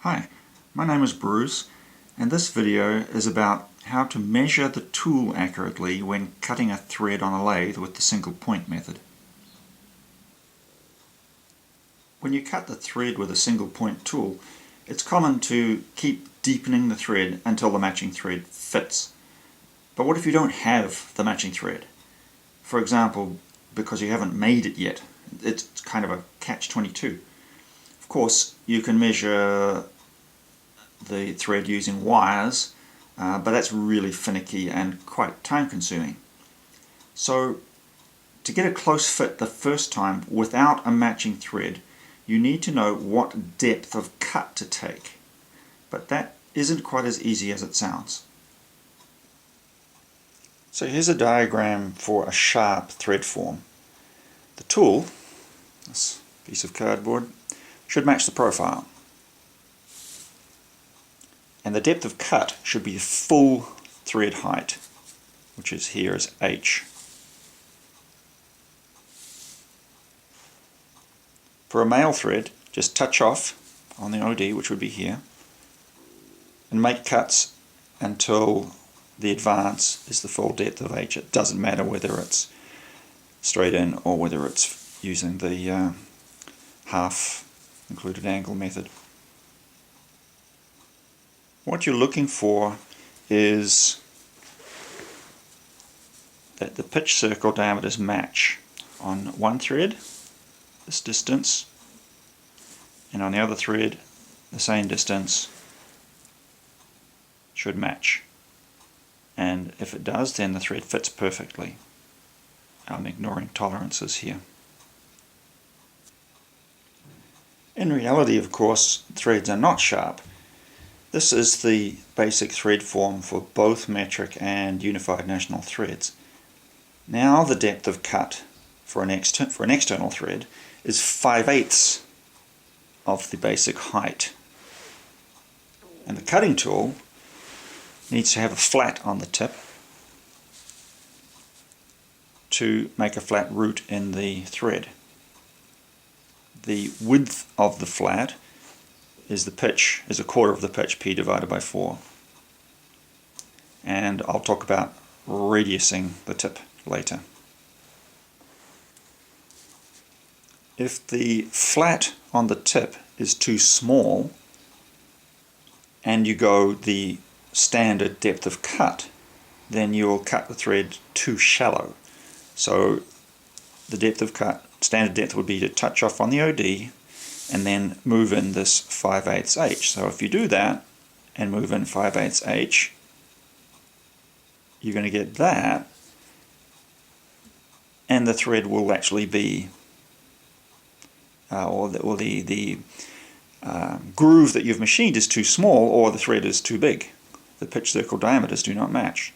Hi, my name is Bruce, and this video is about how to measure the tool accurately when cutting a thread on a lathe with the single point method. When you cut the thread with a single point tool, it's common to keep deepening the thread until the matching thread fits. But what if you don't have the matching thread? For example, because you haven't made it yet. It's kind of a catch-22. Of course, you can measure the thread using wires, but that's really finicky and quite time-consuming. So, to get a close fit the first time without a matching thread, you need to know what depth of cut to take. But that isn't quite as easy as it sounds. So here's a diagram for a sharp thread form. The tool, this piece of cardboard, should match the profile. And the depth of cut should be the full thread height, which is here as H. For a male thread, just touch off on the OD, which would be here, and make cuts until the advance is the full depth of H. It doesn't matter whether it's straight in or whether it's using the half included angle method. What you're looking for is that the pitch circle diameters match on one thread, this distance, and on the other thread, the same distance should match. And if it does, then the thread fits perfectly. I'm ignoring tolerances here. In reality, of course, threads are not sharp. This is the basic thread form for both metric and unified national threads. Now the depth of cut for an external thread is 5/8 of the basic height. And the cutting tool needs to have a flat on the tip to make a flat root in the thread. The width of the flat is the pitch, is a quarter of the pitch, P divided by 4. And I'll talk about radiusing the tip later. If the flat on the tip is too small and you go the standard depth of cut, then you'll cut the thread too shallow. So the depth of cut, standard depth would be to touch off on the OD and then move in this 5/8 H. So if you do that and move in 5/8 H, you're going to get that, and the thread will actually be, the groove that you've machined is too small, or the thread is too big. The pitch circle diameters do not match.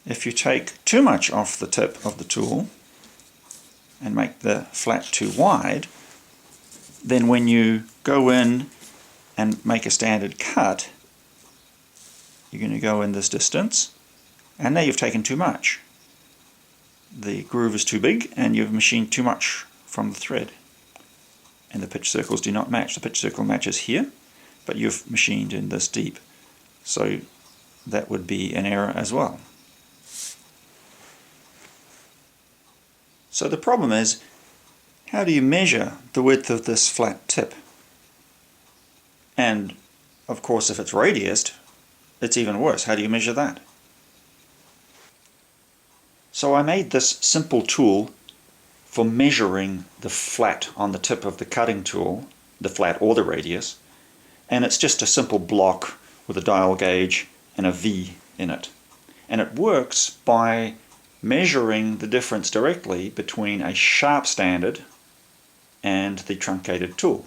If you take too much off the tip of the tool and make the flat too wide, then when you go in and make a standard cut, you're going to go in this distance, and now you've taken too much. The groove is too big and you've machined too much from the thread, and the pitch circles do not match. The pitch circle matches here, but you've machined in this deep, so that would be an error as well. So the problem is, how do you measure the width of this flat tip? And of course, if it's radiused, it's even worse. How do you measure that? So I made this simple tool for measuring the flat on the tip of the cutting tool, the flat or the radius, and it's just a simple block with a dial gauge and a V in it. And it works by measuring the difference directly between a sharp standard and the truncated tool.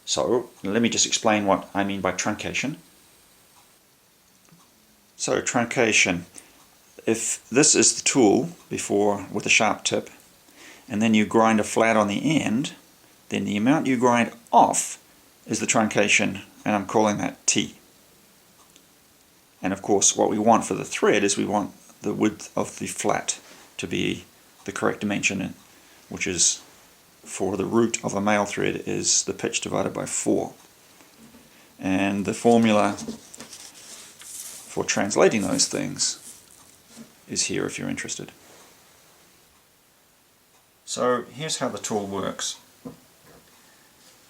So let me just explain what I mean by truncation. So truncation, if this is the tool before with a sharp tip, and then you grind a flat on the end, then the amount you grind off is the truncation, and I'm calling that T. And of course what we want for the thread is we want the width of the flat to be the correct dimension, which is for the root of a male thread is the pitch divided by 4. And the formula for translating those things is here if you're interested. So here's how the tool works.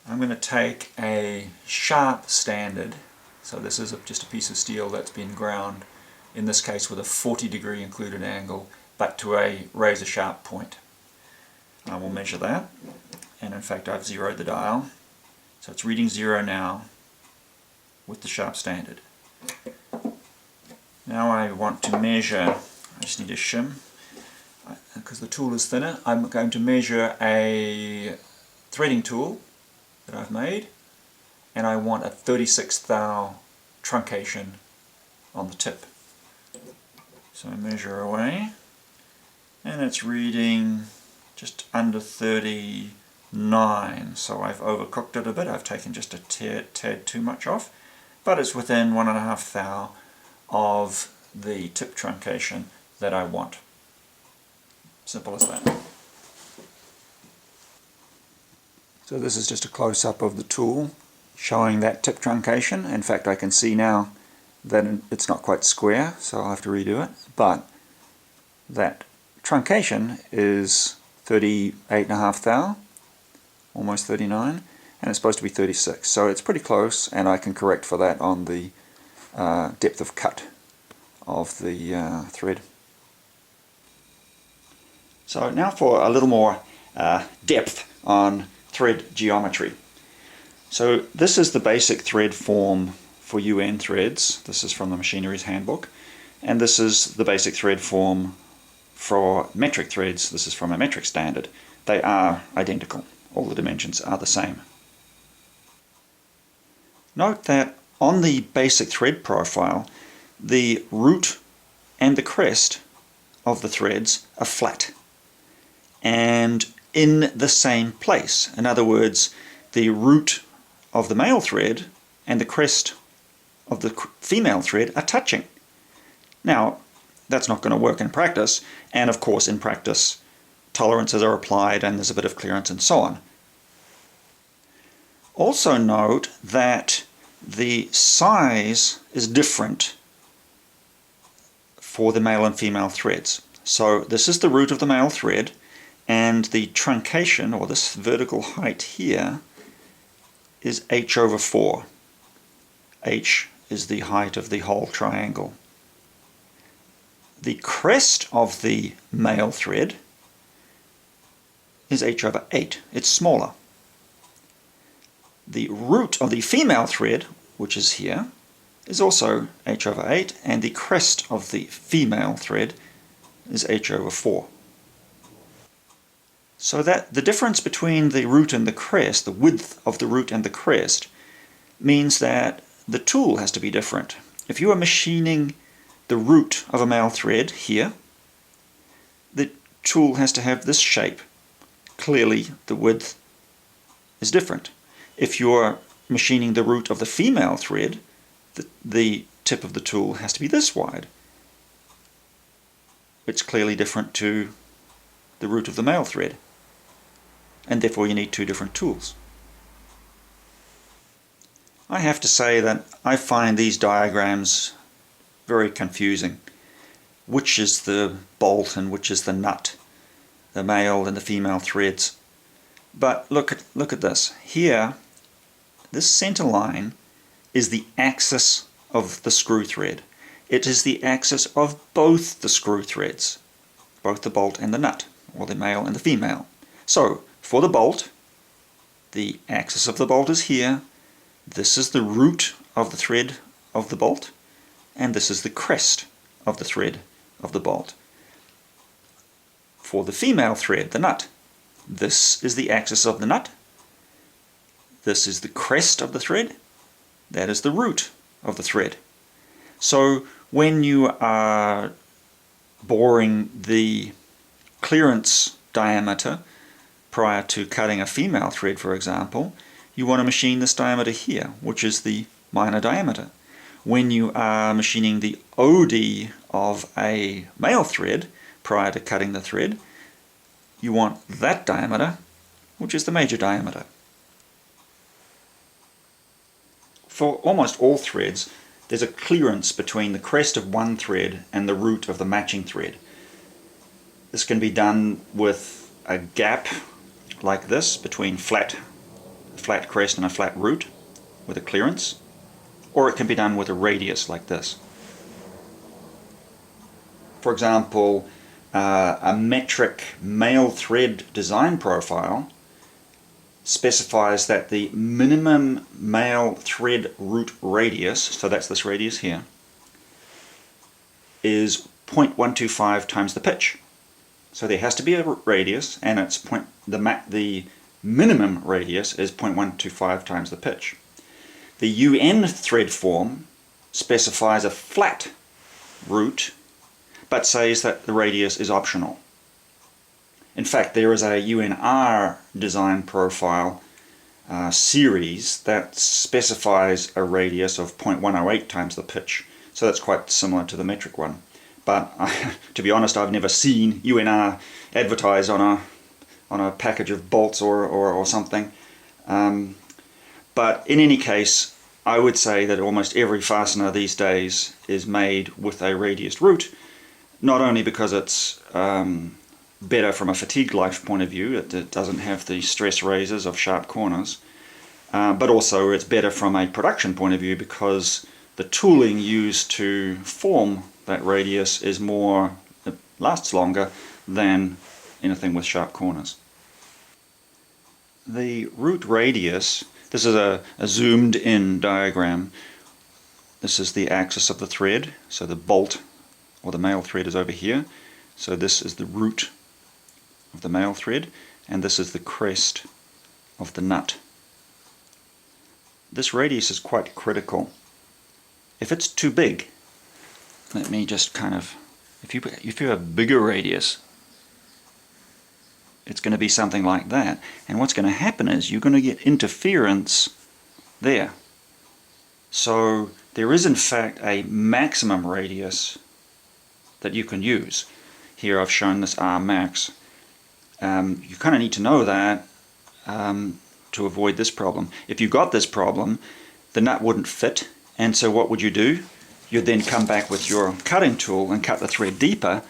I'm going to take a sharp standard, so this is just a piece of steel that's been ground, in this case with a 40-degree included angle, but to a razor sharp point. I will measure that, and in fact I've zeroed the dial, so it's reading 0 now with the sharp standard. Now I want to measure, I just need a shim, because the tool is thinner. I'm going to measure a threading tool that I've made, and I want a 36 thou truncation on the tip. So I measure away, and it's reading just under 39, so I've overcooked it a bit. I've taken just a tad too much off, but it's within 1.5 thou of the tip truncation that I want. Simple as that. So this is just a close-up of the tool showing that tip truncation. In fact, I can see now that it's not quite square, so I'll have to redo it, but that truncation is 38.5 thou, almost 39, and it's supposed to be 36, so it's pretty close, and I can correct for that on the depth of cut of the thread. So now for a little more depth on thread geometry. So this is the basic thread form for UN threads. This is from the Machinery's Handbook, and this is the basic thread form for metric threads. This is from a metric standard. They are identical. All the dimensions are the same. Note that on the basic thread profile, the root and the crest of the threads are flat and in the same place. In other words, the root of the male thread and the crest of the female thread are touching. Now, that's not going to work in practice, and of course in practice tolerances are applied and there's a bit of clearance and so on. Also note that the size is different for the male and female threads. So this is the root of the male thread, and the truncation, or this vertical height here, is h over 4. H is the height of the whole triangle. The crest of the male thread is h over 8. It's smaller. The root of the female thread, which is here, is also h over 8, and the crest of the female thread is h over 4. So that the difference between the root and the crest, the width of the root and the crest, means that the tool has to be different. If you are machining the root of a male thread here, the tool has to have this shape. Clearly the width is different. If you're machining the root of the female thread, the tip of the tool has to be this wide. It's clearly different to the root of the male thread, and therefore you need two different tools. I have to say that I find these diagrams very confusing. Which is the bolt and which is the nut? The male and the female threads. But look at this. Here, this center line is the axis of the screw thread. It is the axis of both the screw threads, both the bolt and the nut, or the male and the female. So, for the bolt, the axis of the bolt is here. This is the root of the thread of the bolt, and this is the crest of the thread of the bolt. For the female thread, the nut, this is the axis of the nut. This is the crest of the thread. That is the root of the thread. So when you are boring the clearance diameter prior to cutting a female thread, for example, you want to machine this diameter here, which is the minor diameter. When you are machining the OD of a male thread prior to cutting the thread, you want that diameter which is the major diameter. For almost all threads, there's a clearance between the crest of one thread and the root of the matching thread. This can be done with a gap like this between a flat crest and a flat root with a clearance, or it can be done with a radius like this. For example, a metric male thread design profile specifies that the minimum male thread root radius, so that's this radius here, is 0.125 times the pitch. So there has to be a radius, and it's the minimum radius is 0.125 times the pitch. The UN thread form specifies a flat root, but says that the radius is optional. In fact, there is a UNR design profile series that specifies a radius of 0.108 times the pitch, so that's quite similar to the metric one. But to be honest, I've never seen UNR advertised on a package of bolts or something. But in any case, I would say that almost every fastener these days is made with a radiused root, not only because it's better from a fatigue life point of view, it doesn't have the stress raises of sharp corners, but also it's better from a production point of view because the tooling used to form that radius is more, it lasts longer than anything with sharp corners. The root radius, this is a zoomed in diagram. This is the axis of the thread, so the bolt or the male thread is over here. So this is the root of the male thread, and this is the crest of the nut. This radius is quite critical. If it's too big, let me just kind of, if you have a bigger radius, it's going to be something like that, and what's going to happen is you're going to get interference there. So there is in fact a maximum radius that you can use. Here I've shown this R max. You kind of need to know that to avoid this problem. If you got this problem, the nut wouldn't fit, and so what would you do? You'd then come back with your cutting tool and cut the thread deeper,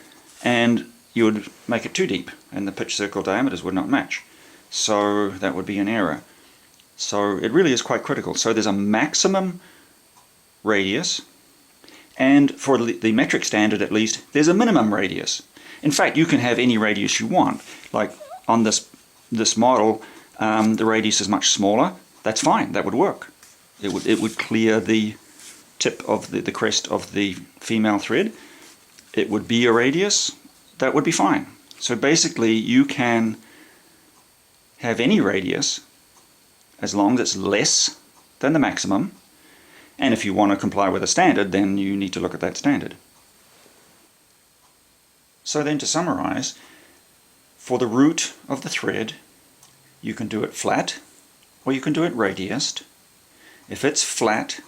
and you would make it too deep, and the pitch circle diameters would not match. So that would be an error. So it really is quite critical. So there's a maximum radius, and for the metric standard at least, there's a minimum radius. In fact, you can have any radius you want. Like on this model, the radius is much smaller. That's fine, that would work. It would clear the tip of the crest of the female thread. It would be a radius, that would be fine. So basically you can have any radius as long as it's less than the maximum, and if you want to comply with a standard, then you need to look at that standard. So then to summarize, for the root of the thread, you can do it flat or you can do it radiused. If it's flat,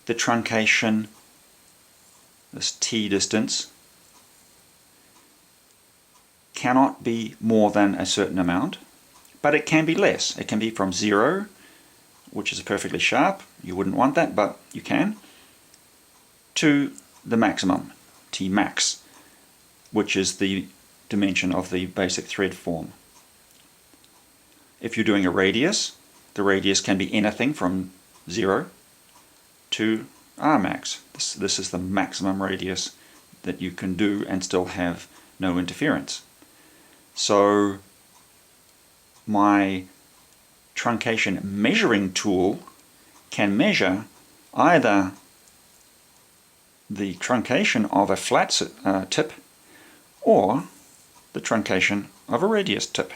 the truncation, this T distance, cannot be more than a certain amount, but it can be less. It can be from 0, which is perfectly sharp, you wouldn't want that, but you can, to the maximum, T max, which is the dimension of the basic thread form. If you're doing a radius, the radius can be anything from 0 to R max. This is the maximum radius that you can do and still have no interference. So my truncation measuring tool can measure either the truncation of a flat tip or the truncation of a radius tip.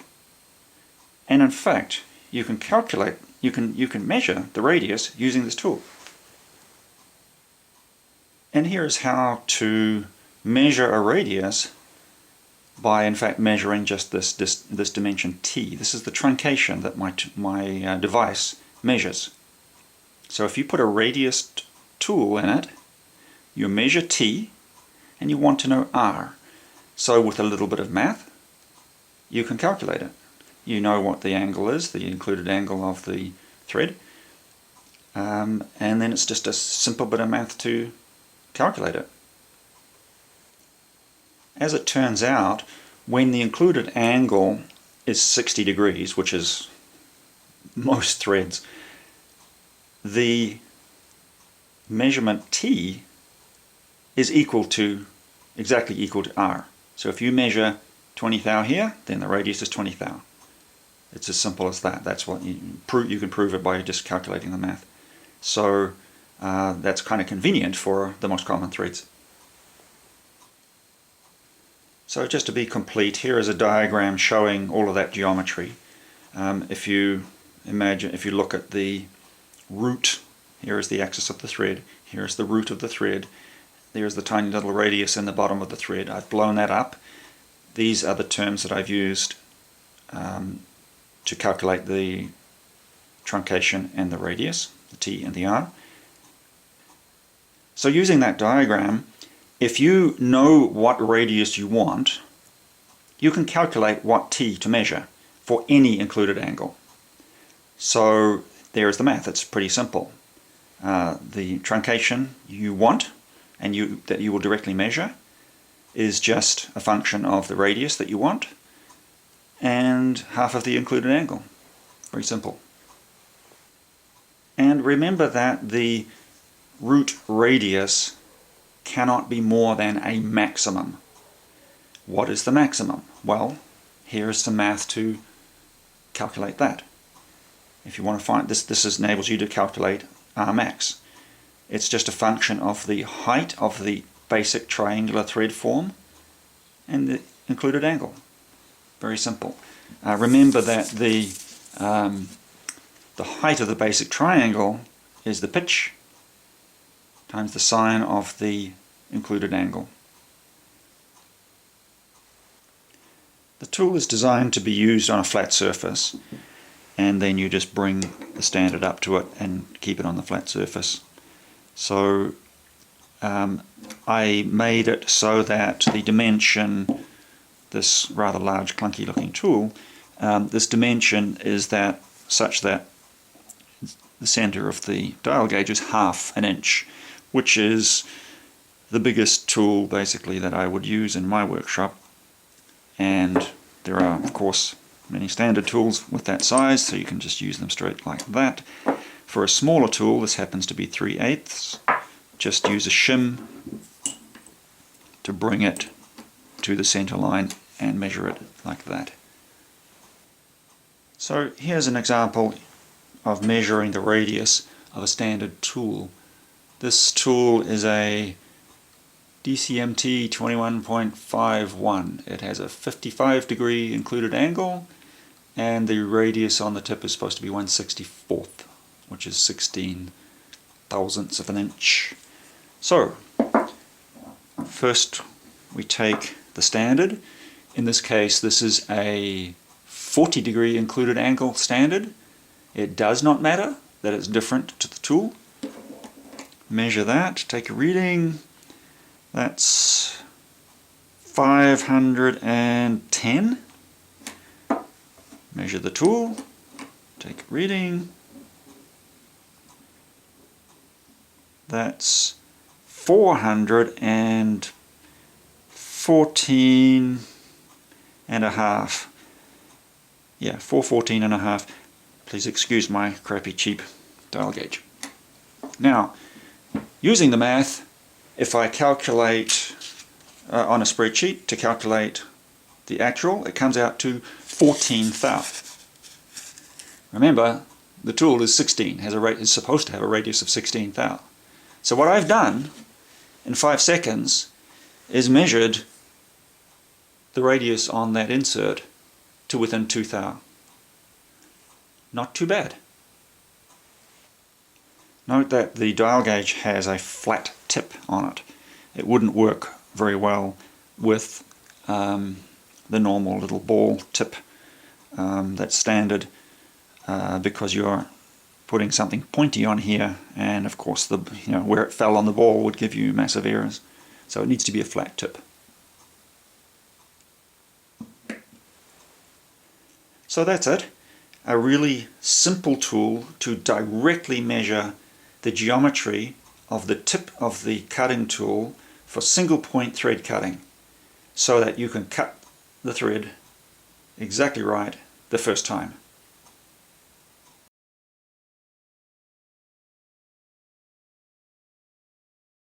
And in fact, you can calculate, you can measure the radius using this tool. And here is how to measure a radius by in fact measuring just this dimension T. This is the truncation that my device measures. So if you put a radius tool in it, you measure T and you want to know R. So with a little bit of math, you can calculate it. you know what the angle is, the included angle of the thread, and then it's just a simple bit of math to calculate it. As it turns out, when the included angle is 60 degrees, which is most threads, the measurement T is exactly equal to R. So if you measure 20 thou here, then the radius is 20 thou. It's as simple as that. That's what you can prove it by just calculating the math. So that's kind of convenient for the most common threads. So just to be complete, here is a diagram showing all of that geometry. If you look at the root, here is the axis of the thread, here is the root of the thread, there's the tiny little radius in the bottom of the thread. I've blown that up. These are the terms that I've used to calculate the truncation and the radius, the T and the R. So using that diagram, if you know what radius you want, you can calculate what T to measure for any included angle. So there's the math. It's pretty simple. The truncation you want and that you will directly measure is just a function of the radius that you want and half of the included angle. Very simple. And remember that the root radius cannot be more than a maximum. What is the maximum? Well, here is some math to calculate that. If you want to find this enables you to calculate R max. It's just a function of the height of the basic triangular thread form and the included angle. Very simple. Remember that the height of the basic triangle is the pitch times the sine of the included angle. The tool is designed to be used on a flat surface, and then you just bring the standard up to it and keep it on the flat surface. So I made it so that the dimension, this rather large clunky looking tool, this dimension is such that the center of the dial gauge is ½ an inch, which is the biggest tool basically that I would use in my workshop. And there are of course many standard tools with that size, so you can just use them straight like that. For a smaller tool, this happens to be 3/8, just use a shim to bring it to the center line and measure it like that. So here's an example of measuring the radius of a standard tool. This tool is a DCMT 21.51. It has a 55 degree included angle, and the radius on the tip is supposed to be 1/64th, which is 16 thousandths of an inch. So first we take the standard. In this case, this is a 40 degree included angle standard. It does not matter that it's different to the tool. Measure that, take a reading. That's 510. Measure the tool, take a reading. That's 414 and a half. Yeah, 414 and a half. Please excuse my crappy cheap dial gauge. Now, using the math, if I calculate on a spreadsheet to calculate the actual, it comes out to 14 thou. Remember, the tool is 16, is supposed to have a radius of 16 thou. So what I've done in 5 seconds is measured the radius on that insert to within 2 thou. Not too bad. Note that the dial gauge has a flat tip on it. It wouldn't work very well with the normal little ball tip that's standard because you're putting something pointy on here, and of course where it fell on the ball would give you massive errors. So it needs to be a flat tip. So that's it. A really simple tool to directly measure the geometry of the tip of the cutting tool for single point thread cutting, so that you can cut the thread exactly right the first time.